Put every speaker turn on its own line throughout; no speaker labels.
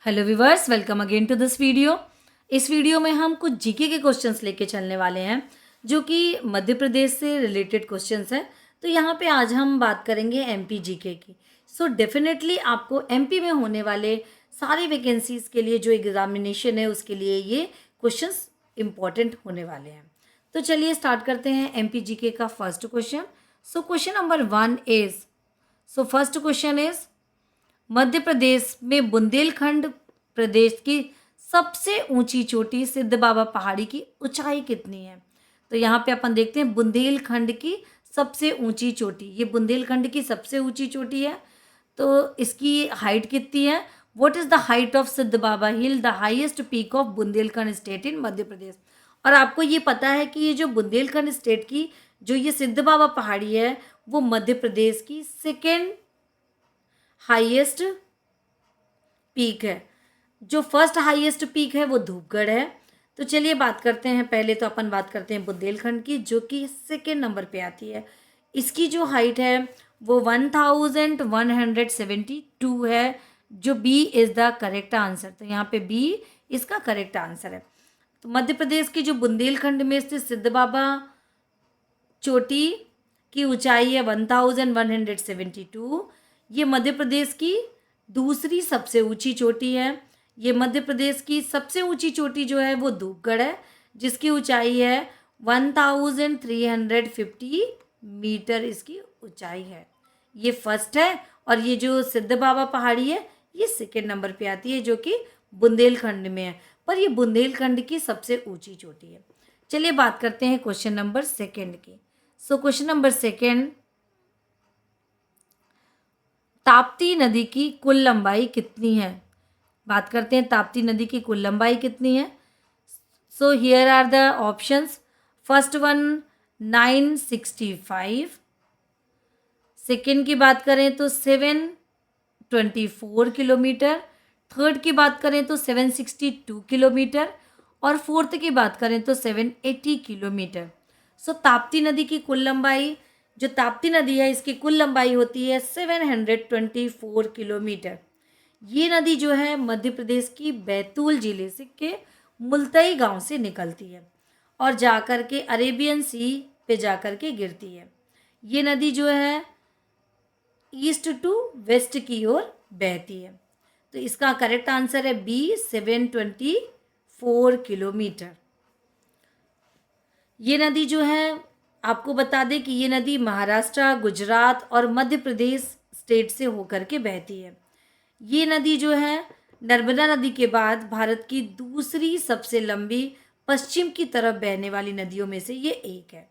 Hello viewers, welcome again to this video. इस video में हम कुछ जीके के क्वेश्चंस लेके चलने वाले हैं जो कि मध्य प्रदेश से रिलेटेड क्वेश्चंस हैं। तो यहाँ पे आज हम बात करेंगे एमपी जीके की। सो डेफिनेटली आपको एमपी में होने वाले सारी वैकेंसीज के लिए जो एग्जामिनेशन है उसके लिए ये क्वेश्चंस इम्पॉर्टेंट होने वाले हैं। तो चलिए स्टार्ट करते हैं एमपी जीके का first question. So question number 1 is, so first question is, Madhya Pradesh में बुंदेलखंड प्रदेश की सबसे ऊंची चोटी सिद्ध बाबा पहाड़ी की ऊंचाई कितनी है। तो यहाँ पे अपन देखते हैं बुंदेलखंड की सबसे ऊंची चोटी, ये बुंदेलखंड की सबसे ऊंची चोटी है। तो इसकी हाइट कितनी है? What is the height of Siddh Baba hill, the highest peak of Bundelkhand state in Madhya Pradesh. और आपको ये पता है कि ये जो बुंदेलखंड स्टेट की जो ये सिद्ध बाबा पहाड़ी है वो मध्य प्रदेश की सेकेंड हाईएस्ट पीक है। जो फर्स्ट हाईएस्ट पीक है वो धूपगढ़ है। तो चलिए बात करते हैं, पहले तो अपन बात करते हैं बुंदेलखंड की जो कि सेकेंड नंबर पे आती है। इसकी जो हाइट है वो 1172 है, जो B is the correct answer. तो यहाँ पे बी इसका करेक्ट आंसर है। तो मध्य प्रदेश की जो बुंदेलखंड में स्थित सिद्ध बाबा चोटी की ऊंचाई है 1172। ये मध्य प्रदेश की दूसरी सबसे ऊंची चोटी है। ये मध्य प्रदेश की सबसे ऊंची चोटी जो है वो धूपगढ़ है जिसकी ऊंचाई है 1350 मीटर इसकी ऊंचाई है। ये फर्स्ट है और ये जो सिद्ध बाबा पहाड़ी है ये सेकेंड नंबर पे आती है जो कि बुंदेलखंड में है, पर ये बुंदेलखंड की सबसे ऊंची चोटी है। चलिए बात करते हैं क्वेश्चन नंबर सेकेंड की। सो क्वेश्चन नंबर सेकेंड, ताप्ती नदी की कुल लंबाई कितनी है। बात करते हैं ताप्ती नदी की कुल लंबाई कितनी है। So here are the options. First one 965, second की बात करें तो 724 किलोमीटर, थर्ड की बात करें तो 762 किलोमीटर और फोर्थ की बात करें तो 780 किलोमीटर। सो ताप्ती नदी की कुल लंबाई, जो ताप्ती नदी है इसकी कुल लंबाई होती है 724 किलोमीटर। ये नदी जो है मध्य प्रदेश की बैतूल जिले से के मुल्तई गांव से निकलती है और जाकर के अरेबियन सी पे जाकर के गिरती है। ये नदी जो है ईस्ट टू वेस्ट की ओर बहती है। तो इसका करेक्ट आंसर है बी 724 किलोमीटर। ये नदी जो है, आपको बता दें कि ये नदी महाराष्ट्र, गुजरात और मध्य प्रदेश स्टेट से होकर के बहती है। ये नदी जो है नर्मदा नदी के बाद भारत की दूसरी सबसे लंबी पश्चिम की तरफ बहने वाली नदियों में से ये एक है।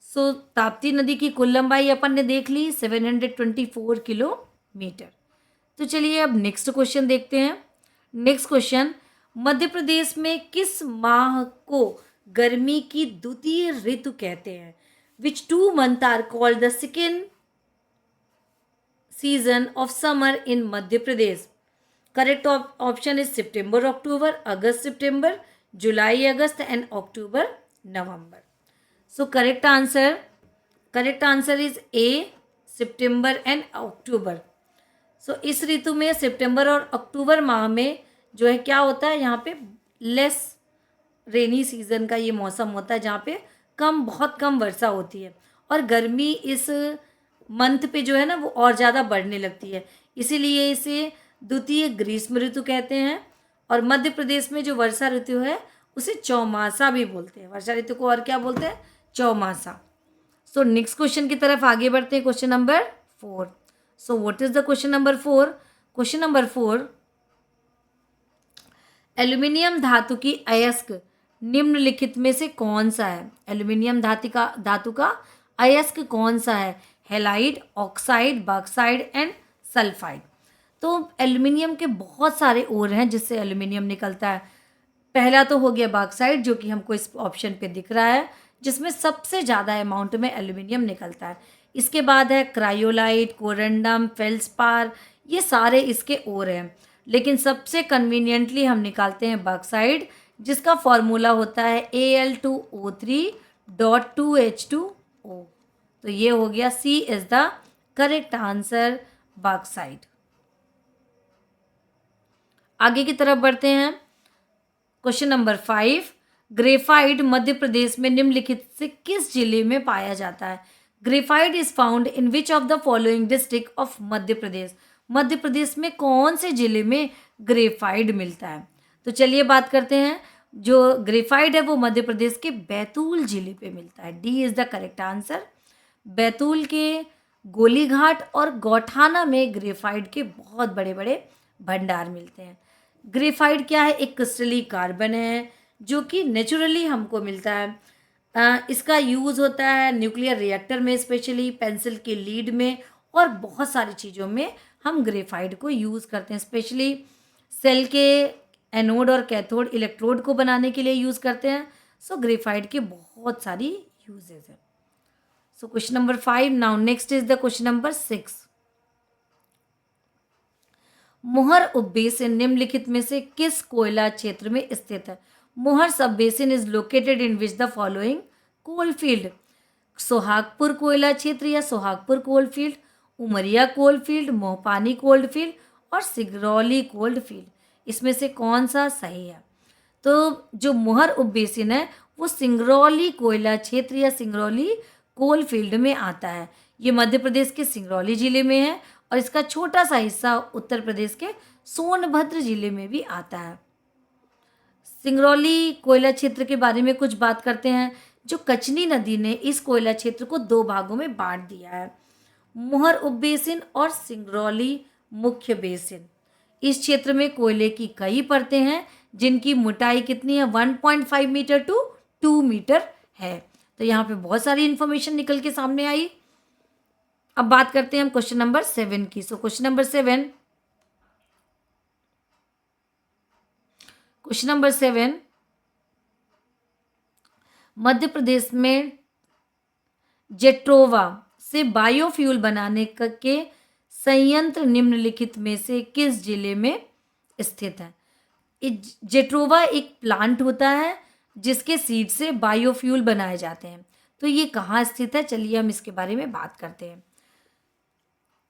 सो ताप्ती नदी की कुल लंबाई अपन ने देख ली 724 किलोमीटर। तो चलिए अब नेक्स्ट क्वेश्चन देखते हैं। नेक्स्ट क्वेश्चन, मध्य प्रदेश में किस माह को गर्मी की द्वितीय ऋतु कहते हैं। Which 2 months are called the second season of summer in Madhya Pradesh. Correct option is September October, August September, July August and October November. So correct answer is A, September and October. So इस ऋतु में सितंबर और अक्टूबर माह में जो है क्या होता है, यहाँ पे लेस रेनी सीजन का ये मौसम होता है जहाँ पे बहुत कम वर्षा होती है और गर्मी इस मंथ पे जो है ना वो और ज़्यादा बढ़ने लगती है, इसीलिए इसे द्वितीय ग्रीष्म ऋतु कहते हैं। और मध्य प्रदेश में जो वर्षा ऋतु है उसे चौमासा भी बोलते हैं। वर्षा ऋतु को और क्या बोलते हैं? चौमासा। सो नेक्स्ट क्वेश्चन की तरफ आगे बढ़ते हैं, question number 4। So what is the question number 4? Question number 4, aluminium धातु की अयस्क निम्नलिखित में से कौन सा है। एल्यूमिनियम धातु का अयस्क कौन सा है? Halide, oxide, bauxite and sulphide. तो एल्यूमिनियम के बहुत सारे ओर हैं जिससे एल्यूमिनियम निकलता है। पहला तो हो गया बॉक्साइड जो कि हमको इस ऑप्शन पे दिख रहा है, जिसमें सबसे ज़्यादा अमाउंट में एल्यूमिनियम निकलता है। इसके बाद है क्रायोलाइट, कोरंडम, फेल्सपार, ये सारे इसके ओर हैं, लेकिन सबसे कन्वीनियंटली हम निकालते हैं बॉक्साइड जिसका फॉर्मूला होता है Al2O3.2H2O। तो ये हो गया C is the correct answer, bauxite. आगे की तरफ बढ़ते हैं। Question number 5, graphite Madhya Pradesh में निम्नलिखित से किस जिले में पाया जाता है? Graphite is found in which of the following district of Madhya Pradesh? Madhya Pradesh में कौन से जिले में ग्रेफाइट मिलता है? तो चलिए बात करते हैं। जो ग्रेफाइट है वो मध्य प्रदेश के बैतूल जिले पे मिलता है। D is the correct answer. Betul के गोलीघाट और गौठाना में ग्रेफाइट के बहुत बड़े बड़े भंडार मिलते हैं। ग्रेफाइट क्या है? एक क्रिस्टली कार्बन है जो कि नेचुरली हमको मिलता है। इसका यूज़ होता है न्यूक्लियर रिएक्टर में, स्पेशली पेंसिल के लीड में, और बहुत सारी चीज़ों में हम ग्रेफाइट को यूज़ करते हैं। स्पेशली सेल के एनोड और कैथोड इलेक्ट्रोड को बनाने के लिए यूज़ करते हैं। सो ग्रेफाइट के बहुत सारी यूजेज हैं। सो question number 5। Now next is the question number 6। मोहर उपबेसिन निम्नलिखित में से किस कोयला क्षेत्र में स्थित है? Mohar sub basin is located in which the following coal field? Sohagpur कोयला क्षेत्र या Sohagpur coal field, Umaria coal field, Mohpani coal field और सिगरौली कोल्ड फील्ड, इसमें से कौन सा सही है? तो जो मोहर उपबेसिन है वो सिंगरौली कोयला क्षेत्र या सिंगरौली कोल फील्ड में आता है। ये मध्य प्रदेश के सिंगरौली जिले में है और इसका छोटा सा हिस्सा उत्तर प्रदेश के सोनभद्र जिले में भी आता है। सिंगरौली कोयला क्षेत्र के बारे में कुछ बात करते हैं। जो कचनी नदी ने इस कोयला क्षेत्र को 2 भागों में बांट दिया है, मोहर उपबेसिन और सिंगरौली मुख्य बेसिन। इस क्षेत्र में कोयले की कई परतें हैं जिनकी मोटाई कितनी है? 1.5 मीटर टू 2 मीटर है। तो यहाँ पे बहुत सारी इंफॉर्मेशन निकल के सामने आई। अब बात करते हैं हम क्वेश्चन नंबर 7 की। सो क्वेश्चन नंबर 7 मध्य प्रदेश में जेट्रोवा से बायोफ्यूल बनाने के संयंत्र निम्नलिखित में से किस जिले में स्थित है? जेट्रोवा एक प्लांट होता है जिसके सीड से बायोफ्यूल बनाए जाते हैं। तो ये कहाँ स्थित है? चलिए हम इसके बारे में बात करते हैं।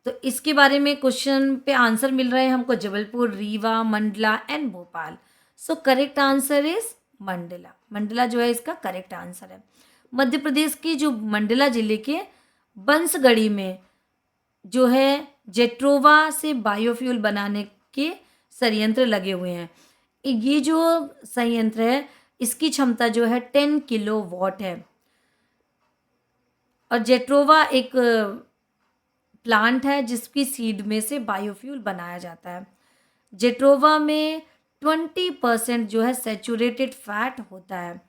तो इसके बारे में क्वेश्चन पे आंसर मिल रहे हैं हमको Jabalpur, Rewa, Mandla and Bhopal. So correct answer is Mandla. Mandla जो है इसका करेक्ट आंसर है। मध्य प्रदेश की जो मंडला जिले के बंसगढ़ी में जो है जेट्रोवा से बायोफ्यूल बनाने के संयंत्र लगे हुए हैं। ये जो संयंत्र है इसकी क्षमता जो है 10 किलोवाट है और जेट्रोवा एक प्लांट है जिसकी सीड में से बायोफ्यूल बनाया जाता है। जेट्रोवा में 20% जो है सैचुरेटेड फैट होता है।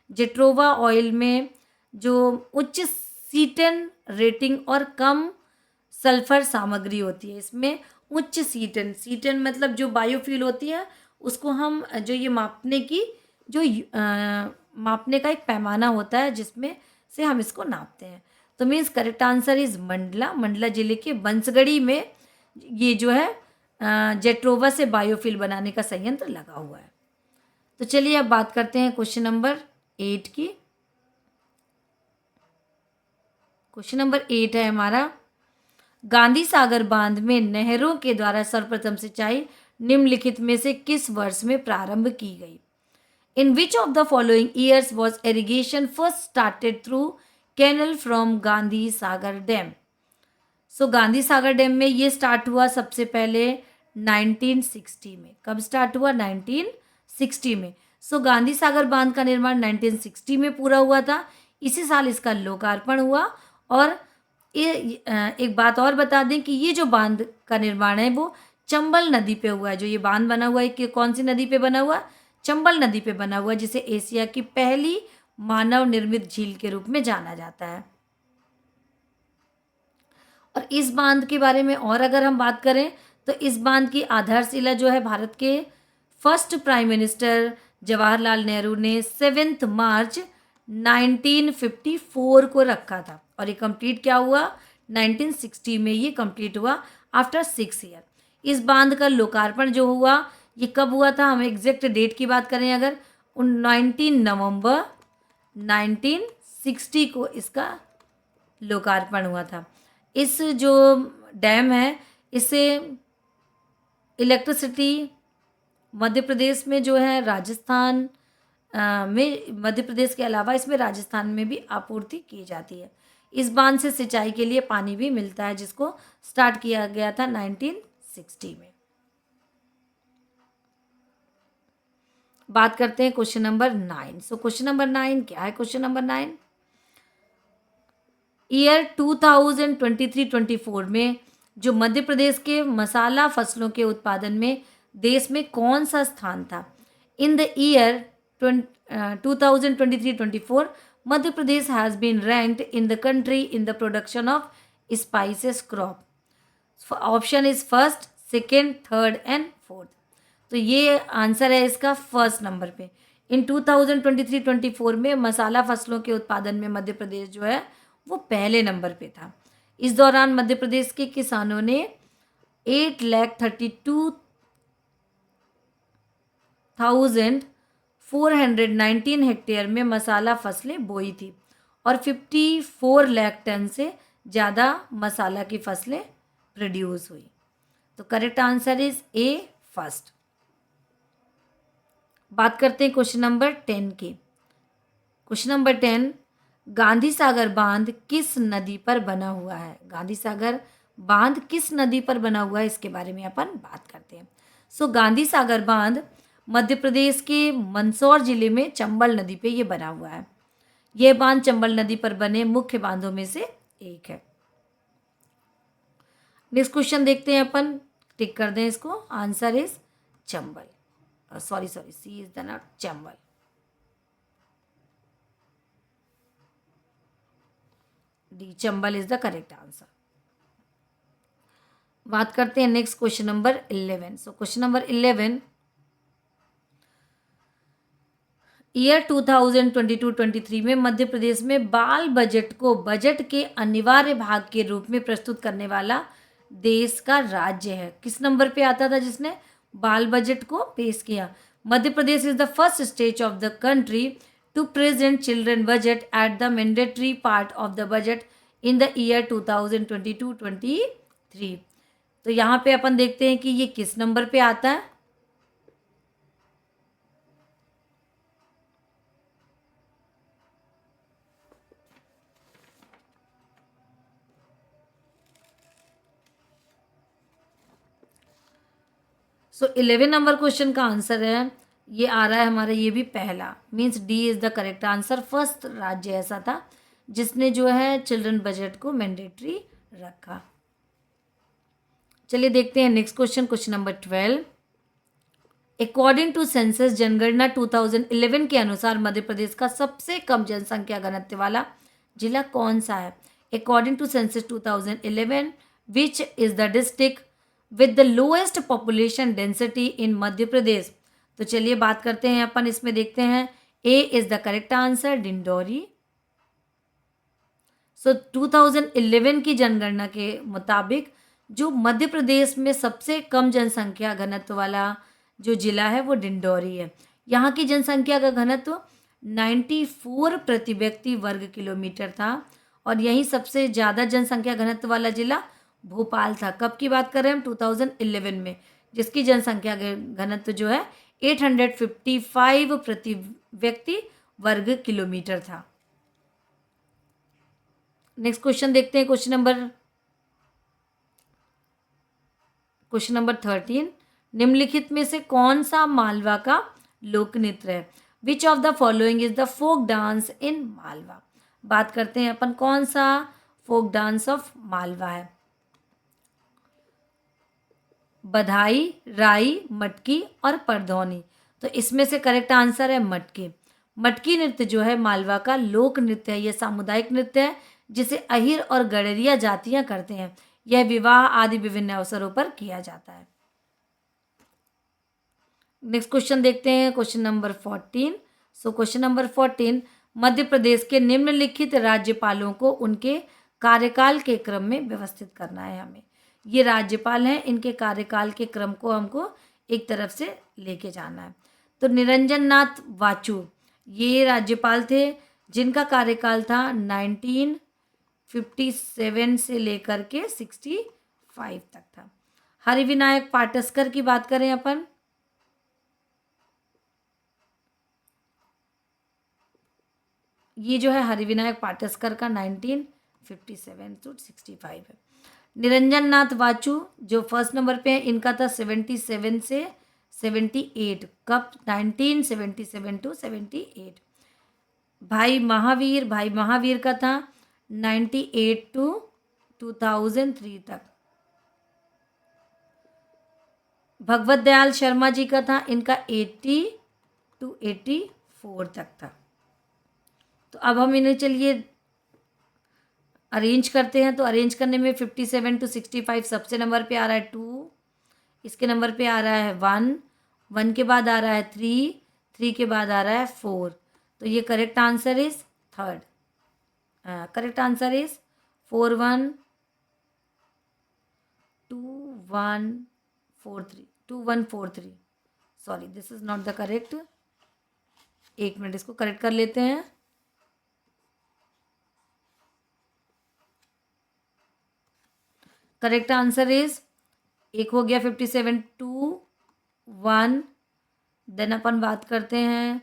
जेट्रोवा ऑयल में जो उच्च सीटन रेटिंग और कम सल्फर सामग्री होती है। इसमें उच्च सीटन मतलब जो बायोफ्यूल होती है उसको हम जो ये मापने की जो मापने का एक पैमाना होता है जिसमें से हम इसको नापते हैं। तो means correct answer is Mandla. Mandla जिले के बंसगढ़ी में ये जो है जेट्रोवा से बायोफ्यूल बनाने का संयंत्र लगा हुआ है। तो चलिए अब बात करते हैं क्वेश्चन नंबर 8 की। क्वेश्चन नंबर 8 है हमारा, गांधी सागर बांध में नहरों के द्वारा सर्वप्रथम सिंचाई निम्नलिखित में से किस वर्ष में प्रारंभ की गई? In which of the following years was irrigation first started through canal from Gandhi Sagar dam? So Gandhi Sagar dam में ये स्टार्ट हुआ सबसे पहले 1960 में। कब स्टार्ट हुआ? 1960 में। सो गांधी सागर बांध का निर्माण 1960 में पूरा हुआ था। इसी साल इसका लोकार्पण हुआ। और ये एक बात और बता दें कि ये जो बांध का निर्माण है वो चंबल नदी पे हुआ है। जो ये बांध बना हुआ है कि कौन सी नदी पे बना हुआ? चंबल नदी पे बना हुआ, जिसे एशिया की पहली मानव निर्मित झील के रूप में जाना जाता है। और इस बांध के बारे में और अगर हम बात करें तो इस बांध की आधारशिला जो है भारत के first prime minister Jawaharlal Nehru ने 7 मार्च 1954 को रखा था और ये कंप्लीट क्या हुआ? 1960 में ये कंप्लीट हुआ आफ्टर 6 ईयर। इस बांध का लोकार्पण जो हुआ ये कब हुआ था? हम एग्जैक्ट डेट की बात करें अगर 19 नवंबर 1960 को इसका लोकार्पण हुआ था। इस जो डैम है इससे इलेक्ट्रिसिटी मध्य प्रदेश में जो है राजस्थान में, मध्य प्रदेश के अलावा इसमें राजस्थान में भी आपूर्ति की जाती है। इस बांध से सिंचाई के लिए पानी भी मिलता है, जिसको स्टार्ट किया गया था 1960 में। बात करते हैं क्वेश्चन नंबर 9। सो क्वेश्चन नंबर 9 क्या है? क्वेश्चन नंबर 9, ईयर 2023-24 में जो मध्य प्रदेश के मसाला फसलों के उत्पादन में देश में कौन सा स्थान था? In the year 2023-24 Madhya Pradesh has been ranked in the country in the production of spices crop. Option is first, second, third and fourth. तो ये आंसर है इसका फर्स्ट नंबर पे। इन 2023-24 में मसाला फसलों के उत्पादन में मध्य प्रदेश जो है वो पहले नंबर पे था। इस दौरान मध्य प्रदेश के किसानों ने 8,32,419 हेक्टेयर में मसाला फसलें बोई थी और 54 लाख टन से ज़्यादा मसाला की फसलें प्रोड्यूस हुई। तो correct answer is A first. बात करते हैं क्वेश्चन नंबर 10 की। क्वेश्चन नंबर 10, गांधी सागर बांध किस नदी पर बना हुआ है? गांधी सागर बांध किस नदी पर बना हुआ है, इसके बारे में अपन बात करते हैं। सो गांधी सागर बांध मध्य प्रदेश के मंदसौर जिले में चंबल नदी पे ये बना हुआ है। यह बांध चंबल नदी पर बने मुख्य बांधों में से एक है। नेक्स्ट क्वेश्चन देखते हैं अपन, टिक कर दें इसको। Answer is Chambal, sorry C is the not, Chambal. D, Chambal is the correct answer. बात करते हैं next question number 11। So question number 11, year 2022-23 में मध्य प्रदेश में बाल बजट को बजट के अनिवार्य भाग के रूप में प्रस्तुत करने वाला देश का राज्य है? किस नंबर पे आता था जिसने बाल बजट को पेश किया? Madhya Pradesh is the first state of the country to present children budget at the mandatory part of the budget in the year 2022-23। तो यहाँ पे अपन देखते हैं कि ये किस नंबर पे आता है। सो 11 नंबर क्वेश्चन का आंसर है, ये आ रहा है हमारा, ये भी पहला, means D is the correct answer. First राज्य ऐसा था जिसने जो है चिल्ड्रन बजट को मैंडेटरी रखा। चलिए देखते हैं next question, question number 12। According to census जनगणना 2011 के अनुसार मध्य प्रदेश का सबसे कम जनसंख्या घनत्व वाला जिला कौन सा है? According to census 2011 which is the district with the lowest population density in Madhya Pradesh? तो चलिए बात करते हैं अपन, इसमें देखते हैं। A is the correct answer, Dindori. So 2011 की जनगणना के मुताबिक जो मध्य प्रदेश में सबसे कम जनसंख्या घनत्व वाला जो जिला है वो डिंडोरी है। यहाँ की जनसंख्या का घनत्व 94 प्रति व्यक्ति वर्ग किलोमीटर था और यहीं सबसे ज़्यादा जनसंख्या घनत्व वाला जिला भोपाल था। कब की बात कर रहे हैं हम? 2011 में, जिसकी जनसंख्या घनत्व जो है 855 प्रति व्यक्ति वर्ग किलोमीटर था। नेक्स्ट क्वेश्चन देखते हैं, क्वेश्चन नंबर 13। निम्नलिखित में से कौन सा मालवा का लोक नृत्य है? Which of the following is the folk dance in Malwa? बात करते हैं अपन, कौन सा फोक डांस ऑफ मालवा है? बधाई, राई, मटकी और परधौनी। तो इसमें से करेक्ट आंसर है मटकी। मटकी नृत्य जो है मालवा का लोक नृत्य है। यह सामुदायिक नृत्य है जिसे अहिर और गडरिया जातियां करते हैं। यह विवाह आदि विभिन्न अवसरों पर किया जाता है। नेक्स्ट क्वेश्चन देखते हैं, क्वेश्चन नंबर 14। सो क्वेश्चन नंबर 14, मध्य प्रदेश के निम्नलिखित राज्यपालों को उनके कार्यकाल के क्रम में व्यवस्थित करना है हमें। ये राज्यपाल हैं, इनके कार्यकाल के क्रम को हमको एक तरफ से लेके जाना है। तो निरंजन नाथ वाचू ये राज्यपाल थे जिनका कार्यकाल था 1957 से लेकर के 65 तक था। हरिविनायक पाटस्कर की बात करें अपन, ये जो है हरिविनायक पाटस्कर का 1957 to 65 है। निरंजन नाथ वाचु जो फर्स्ट नंबर पे है, इनका था 77 से 78, कब? 1977 to 78। भाई महावीर का था 98 to 2003 तक। भगवत दयाल शर्मा जी का था, इनका 80 to 84 तक था। तो अब हम इन्हें चलिए अरेंज करते हैं। तो अरेंज करने में 57 to 65 सबसे नंबर पे आ रहा है 2, इसके नंबर पे आ रहा है 1, 1 के बाद आ रहा है 3, 3 के बाद आ रहा है 4। तो ये correct answer is third. Correct answer is 2143। Sorry, this is not the correct. एक मिनट, इसको करेक्ट कर लेते हैं। करेक्ट आंसर इज, एक हो गया 57 to 1। देन अपन बात करते हैं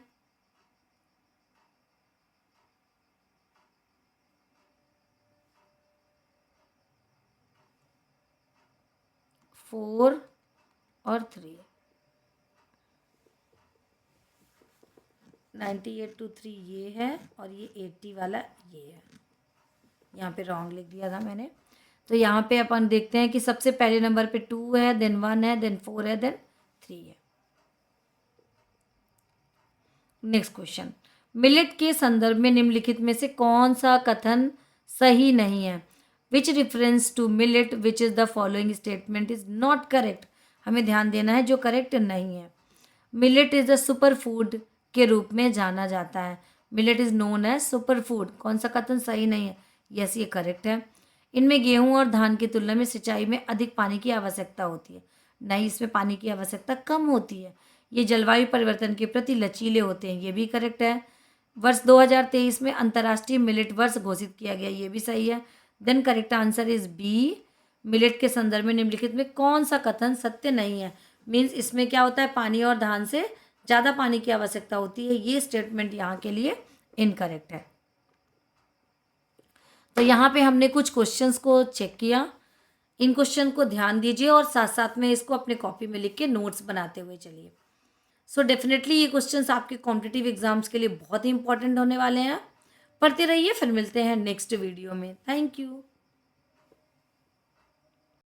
4 और 3। 98 to 3 ये है और ये 80 वाला ये है। यहाँ पे रॉन्ग लिख दिया था मैंने। तो यहाँ पे अपन देखते हैं कि सबसे पहले नंबर पे 2 है, देन 1 है, देन 4 है, देन 3 है। नेक्स्ट क्वेश्चन, मिलेट के संदर्भ में निम्नलिखित में से कौन सा कथन सही नहीं है? Which reference to millet which is the following statement is not correct? हमें ध्यान देना है जो करेक्ट नहीं है। Millet is the super food के रूप में जाना जाता है। Millet is known as super food. कौन सा कथन सही नहीं है? यस, ये करेक्ट है। इनमें गेहूं और धान की तुलना में सिंचाई में अधिक पानी की आवश्यकता होती है। नहीं, इसमें पानी की आवश्यकता कम होती है। ये जलवायु परिवर्तन के प्रति लचीले होते हैं। ये भी करेक्ट है। वर्ष 2023 में अंतर्राष्ट्रीय मिलेट वर्ष घोषित किया गया। ये भी सही है। Then correct answer is B. Millet के संदर्भ में निम्नलिखित में कौन सा कथन सत्य नहीं है? मीन्स इसमें क्या होता है, पानी और धान से ज़्यादा पानी की आवश्यकता होती है। ये स्टेटमेंट यहाँ के लिए इनकरेक्ट है। तो यहाँ पे हमने कुछ क्वेश्चंस को चेक किया। इन क्वेश्चन को ध्यान दीजिए और साथ साथ में इसको अपने कॉपी में लिख के नोट्स बनाते हुए चलिए। सो डेफिनेटली ये क्वेश्चंस आपके कॉम्पिटिटिव एग्जाम्स के लिए बहुत ही इंपॉर्टेंट होने वाले हैं। पढ़ते रहिए, फिर मिलते हैं नेक्स्ट वीडियो में। Thank you.